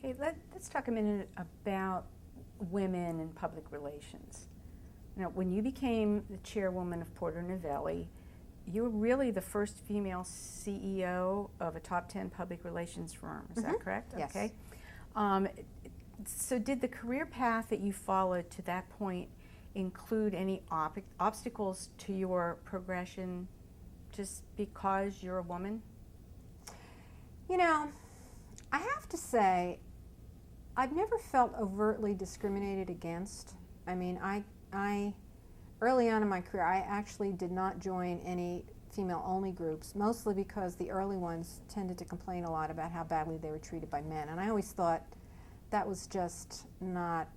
Okay, let's talk a minute about women in public relations. Now, when you became the chairwoman of Porter Novelli, you were really the first female CEO of a top 10 public relations firm. Is that correct? Yes. Okay. So did the career path that you followed to that point include any obstacles to your progression just because you're a woman? You know, I have to say, I've never felt overtly discriminated against. I mean, I early on in my career, I actually did not join any female-only groups, mostly because the early ones tended to complain a lot about how badly they were treated by men. And I always thought that was just not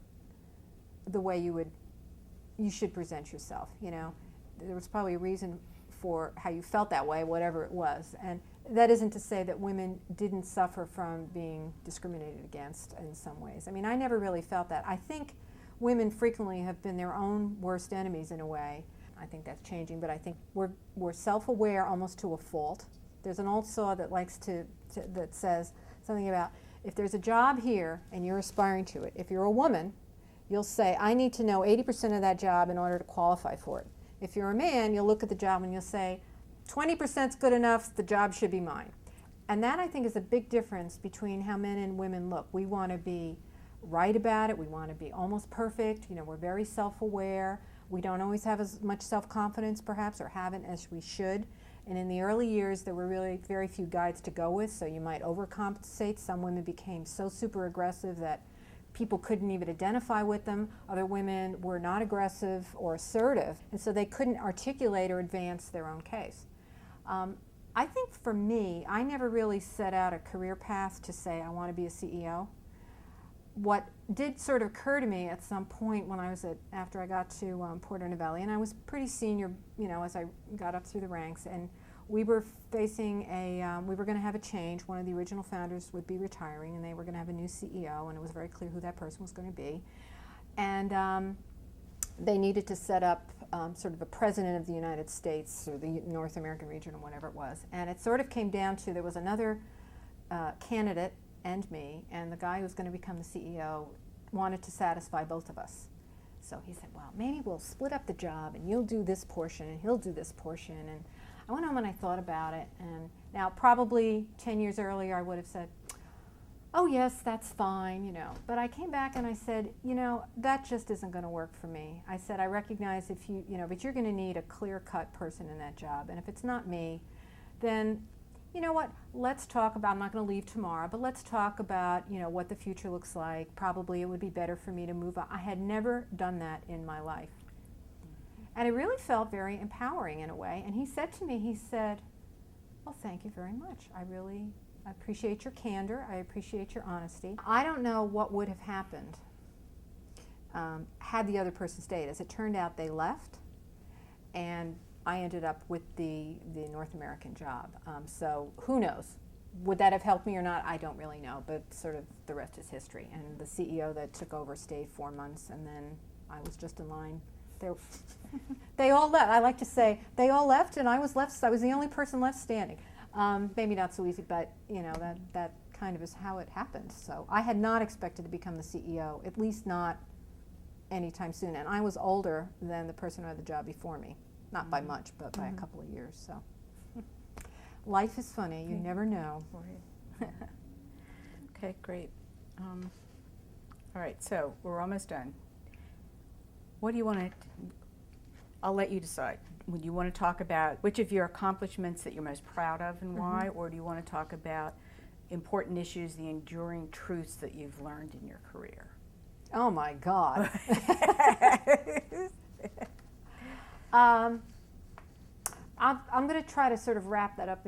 the way you should present yourself, you know. There was probably a reason for how you felt that way, whatever it was. And that isn't to say that women didn't suffer from being discriminated against in some ways. I mean, I never really felt that. I think women frequently have been their own worst enemies in a way. I think that's changing, but I think we're self-aware almost to a fault. There's an old saw that that says something about, if there's a job here and you're aspiring to it, if you're a woman, you'll say, I need to know 80% of that job in order to qualify for it. If you're a man, you'll look at the job and you'll say, 20% is good enough, the job should be mine. And that, I think, is a big difference between how men and women look. We want to be right about it. We want to be almost perfect. You know, we're very self-aware. We don't always have as much self-confidence, perhaps, or haven't as we should. And in the early years, there were really very few guides to go with, so you might overcompensate. Some women became so super aggressive that people couldn't even identify with them. Other women were not aggressive or assertive, and so they couldn't articulate or advance their own case. I think for me, I never really set out a career path to say I want to be a CEO. What did sort of occur to me at some point when I was after I got to Porter Novelli, and I was pretty senior, you know, as I got up through the ranks, and we were facing we were going to have a change. One of the original founders would be retiring, and they were going to have a new CEO, and it was very clear who that person was going to be. And they needed to set up sort of a president of the United States, or the North American region, or whatever it was. And it sort of came down to, there was another candidate and me, and the guy who was going to become the CEO wanted to satisfy both of us. So he said, well, maybe we'll split up the job, and you'll do this portion, and he'll do this portion. And I went home and I thought about it, and now probably 10 years earlier I would have said, oh yes, that's fine, you know. But I came back and I said, you know, that just isn't going to work for me. I said, I recognize but you're going to need a clear-cut person in that job, and if it's not me, then, you know what, let's talk about, I'm not going to leave tomorrow, but let's talk about, you know, what the future looks like. Probably it would be better for me to move on. I had never done that in my life. And it really felt very empowering in a way. And he said to me, he said, well, thank you very much. I appreciate your candor. I appreciate your honesty. I don't know what would have happened had the other person stayed. As it turned out, they left, and I ended up with the North American job. So who knows? Would that have helped me or not? I don't really know, but sort of the rest is history. And the CEO that took over stayed 4 months, and then I was just in line. They all left. I like to say they all left, and I was left. So I was the only person left standing. Maybe not so easy, but you know, that kind of is how it happened. So I had not expected to become the CEO, at least not anytime soon. And I was older than the person who had the job before me, not by much, but by a couple of years. So life is funny. You never know. Okay, great. All right, so we're almost done. What do you want to? I'll let you decide. Would you want to talk about which of your accomplishments that you're most proud of and why, or do you want to talk about important issues, the enduring truths that you've learned in your career? Oh my God. I'm going to try to sort of wrap that up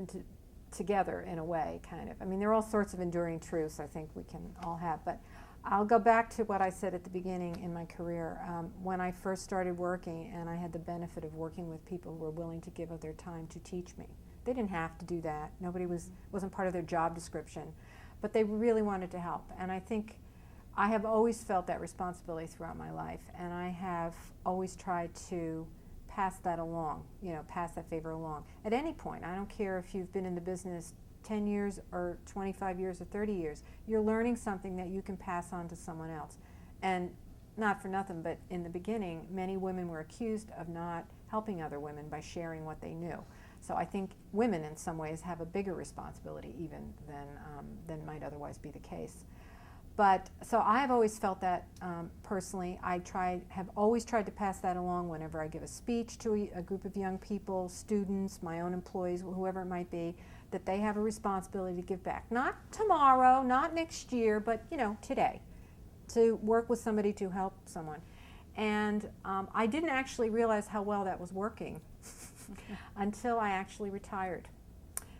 together in a way, kind of. I mean, there are all sorts of enduring truths I think we can all have, but I'll go back to what I said at the beginning in my career. When I first started working, and I had the benefit of working with people who were willing to give of their time to teach me. They didn't have to do that. Wasn't part of their job description, but they really wanted to help. And I think I have always felt that responsibility throughout my life, and I have always tried to pass that along, pass that favor along. At any point, I don't care if you've been in the business 10 years or 25 years or 30 years, you're learning something that you can pass on to someone else. And not for nothing, but in the beginning, many women were accused of not helping other women by sharing what they knew. So I think women in some ways have a bigger responsibility even than might otherwise be the case. But so I've always felt that personally. Have always tried to pass that along whenever I give a speech to a group of young people, students, my own employees, whoever it might be, that they have a responsibility to give back. Not tomorrow, not next year, but today, to work with somebody to help someone. And I didn't actually realize how well that was working until I actually retired.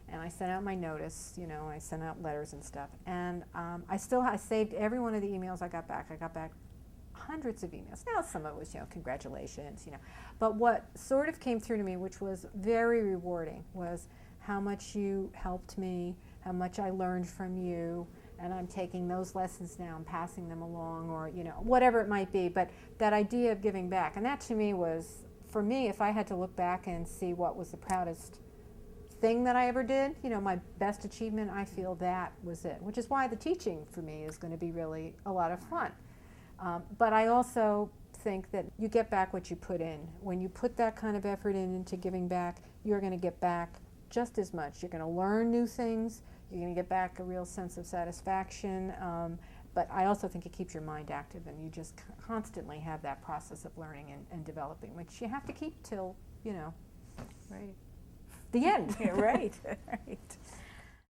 And I sent out my notice, I sent out letters and stuff. And I saved every one of the emails I got back. I got back hundreds of emails. Now some of it was, congratulations, But what sort of came through to me, which was very rewarding, was how much you helped me, how much I learned from you, and I'm taking those lessons now and passing them along, or whatever it might be. But that idea of giving back, and that to me was, for me, if I had to look back and see what was the proudest thing that I ever did, my best achievement, I feel that was it, which is why the teaching for me is going to be really a lot of fun. But I also think that you get back what you put in. When you put that kind of effort into giving back, you're going to get back just as much. You're going to learn new things. You're going to get back a real sense of satisfaction. But I also think it keeps your mind active, and you just constantly have that process of learning and developing, which you have to keep till, Right. the end. Yeah, right. Right.